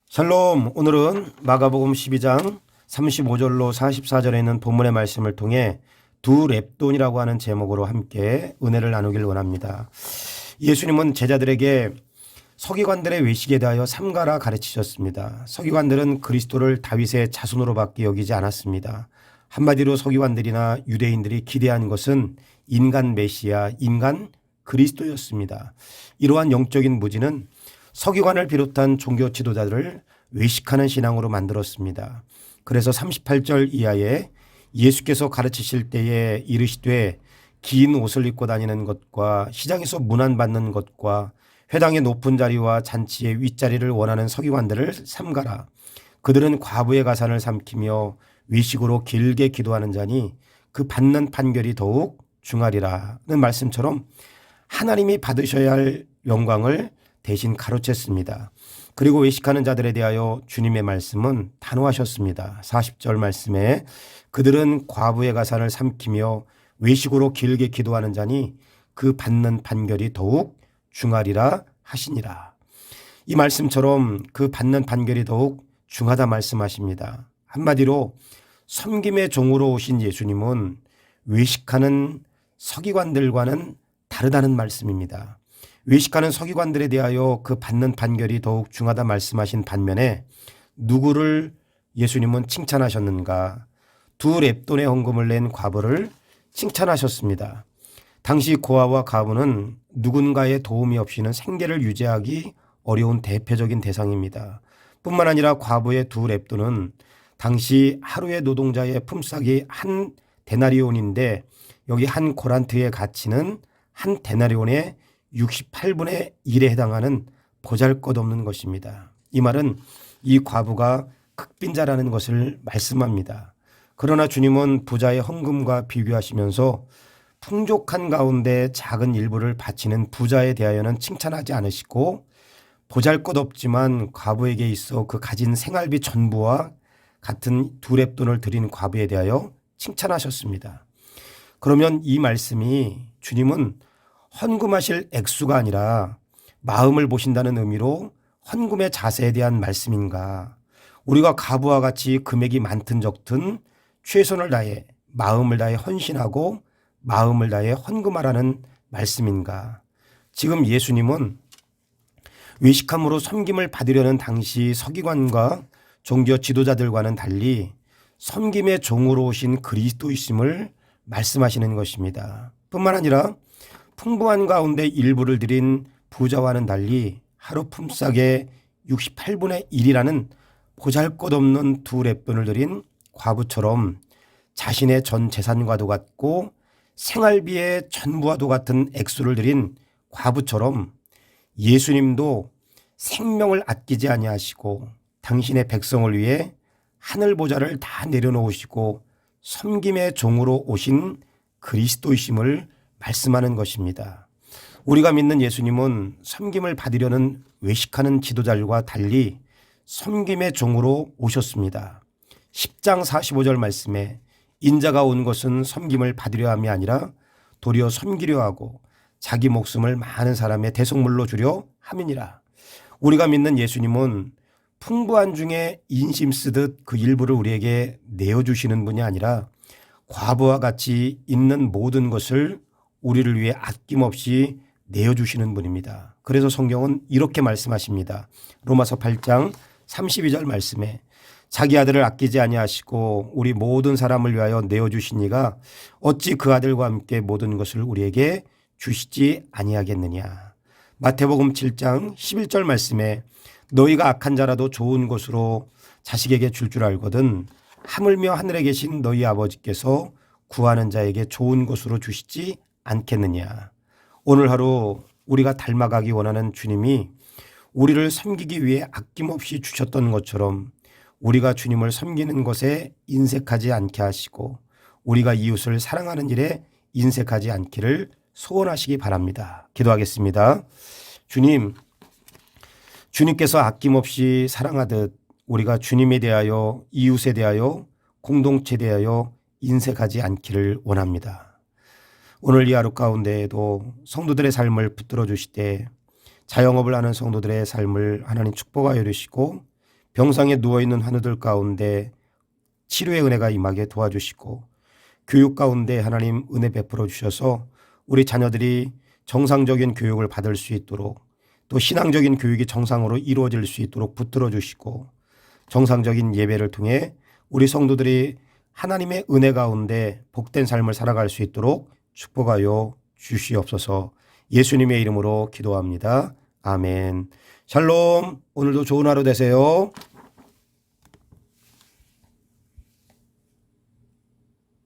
샬롬. 오늘은 마가복음 12장 35절로 44절에 있는 본문의 말씀을 통해 두 렙돈이라고 하는 제목으로 함께 은혜를 나누길 원합니다. 예수님은 제자들에게 서기관들의 외식에 대하여 삼가라 가르치셨습니다. 서기관들은 그리스도를 다윗의 자손으로밖에 여기지 않았습니다. 한마디로 서기관들이나 유대인들이 기대한 것은 인간 메시아, 인간 그리스도였습니다. 이러한 영적인 무지는 서기관을 비롯한 종교 지도자들을 외식하는 신앙으로 만들었습니다. 그래서 38절 이하에 예수께서 가르치실 때에 이르시되 긴 옷을 입고 다니는 것과 시장에서 문안받는 것과 회당의 높은 자리와 잔치의 윗자리를 원하는 서기관들을 삼가라. 그들은 과부의 가산을 삼키며 외식으로 길게 기도하는 자니 그 받는 판결이 더욱 중하리라는 말씀처럼 하나님이 받으셔야 할 영광을 대신 가로챘습니다. 그리고 외식하는 자들에 대하여 주님의 말씀은 단호하셨습니다. 40절 말씀에 그들은 과부의 가산을 삼키며 외식으로 길게 기도하는 자니 그 받는 판결이 더욱 중하리라 하시니라. 이 말씀처럼 그 받는 판결이 더욱 중하다 말씀하십니다. 한마디로 섬김의 종으로 오신 예수님은 외식하는 서기관들과는 다르다는 말씀입니다. 외식하는 서기관들에 대하여 그 받는 판결이 더욱 중하다 말씀하신 반면에 누구를 예수님은 칭찬하셨는가? 두 렙돈의 헌금을 낸 과부를 칭찬하셨습니다. 당시 고아와 가부는 누군가의 도움이 없이는 생계를 유지하기 어려운 대표적인 대상입니다. 뿐만 아니라 과부의 두 렙돈은 당시 하루의 노동자의 품삯이 한 데나리온인데 여기 한 코란트의 가치는 한 데나리온의 68분의 1에 해당하는 보잘것없는 것입니다. 이 말은 이 과부가 극빈자라는 것을 말씀합니다. 그러나 주님은 부자의 헌금과 비교하시면서 풍족한 가운데 작은 일부를 바치는 부자에 대하여는 칭찬하지 않으시고 보잘것없지만 과부에게 있어 그 가진 생활비 전부와 같은 두 렙돈을 드린 과부에 대하여 칭찬하셨습니다. 그러면 이 말씀이 주님은 헌금하실 액수가 아니라 마음을 보신다는 의미로 헌금의 자세에 대한 말씀인가? 우리가 과부와 같이 금액이 많든 적든 최선을 다해 마음을 다해 헌신하고 마음을 다해 헌금하라는 말씀인가? 지금 예수님은 외식함으로 섬김을 받으려는 당시 서기관과 종교 지도자들과는 달리 섬김의 종으로 오신 그리스도이심을 말씀하시는 것입니다. 뿐만 아니라 풍부한 가운데 일부를 드린 부자와는 달리 하루 품삯의 68분의 1이라는 보잘것없는 두 렙돈을 드린 과부처럼 자신의 전 재산과도 같고 생활비의 전부와도 같은 액수를 드린 과부처럼 예수님도 생명을 아끼지 아니하시고 당신의 백성을 위해 하늘 보좌를 다 내려놓으시고 섬김의 종으로 오신 그리스도이심을 말씀하는 것입니다. 우리가 믿는 예수님은 섬김을 받으려는 외식하는 지도자들과 달리 섬김의 종으로 오셨습니다. 10장 45절 말씀에 인자가 온 것은 섬김을 받으려 함이 아니라 도리어 섬기려 하고 자기 목숨을 많은 사람의 대속물로 주려 함이니라. 우리가 믿는 예수님은 풍부한 중에 인심 쓰듯 그 일부를 우리에게 내어주시는 분이 아니라 과부와 같이 있는 모든 것을 우리를 위해 아낌없이 내어주시는 분입니다. 그래서 성경은 이렇게 말씀하십니다. 로마서 8장 32절 말씀에 자기 아들을 아끼지 아니하시고 우리 모든 사람을 위하여 내어주신 이가 어찌 그 아들과 함께 모든 것을 우리에게 주시지 아니하겠느냐. 마태복음 7장 11절 말씀에 너희가 악한 자라도 좋은 것으로 자식에게 줄 알거든 하물며 하늘에 계신 너희 아버지께서 구하는 자에게 좋은 것으로 주시지 않겠느냐. 오늘 하루 우리가 닮아가기 원하는 주님이 우리를 섬기기 위해 아낌없이 주셨던 것처럼 우리가 주님을 섬기는 것에 인색하지 않게 하시고 우리가 이웃을 사랑하는 일에 인색하지 않기를 소원하시기 바랍니다. 기도하겠습니다. 주님께서 아낌없이 사랑하듯 우리가 주님에 대하여 이웃에 대하여 공동체에 대하여 인색하지 않기를 원합니다. 오늘 이 하루 가운데에도 성도들의 삶을 붙들어 주시되 자영업을 하는 성도들의 삶을 하나님 축복하여 주시고 병상에 누워있는 환우들 가운데 치료의 은혜가 임하게 도와주시고 교육 가운데 하나님 은혜 베풀어 주셔서 우리 자녀들이 정상적인 교육을 받을 수 있도록 또 신앙적인 교육이 정상으로 이루어질 수 있도록 붙들어 주시고 정상적인 예배를 통해 우리 성도들이 하나님의 은혜 가운데 복된 삶을 살아갈 수 있도록 축복하여 주시옵소서. 예수님의 이름으로 기도합니다. 아멘. 샬롬. 오늘도 좋은 하루 되세요.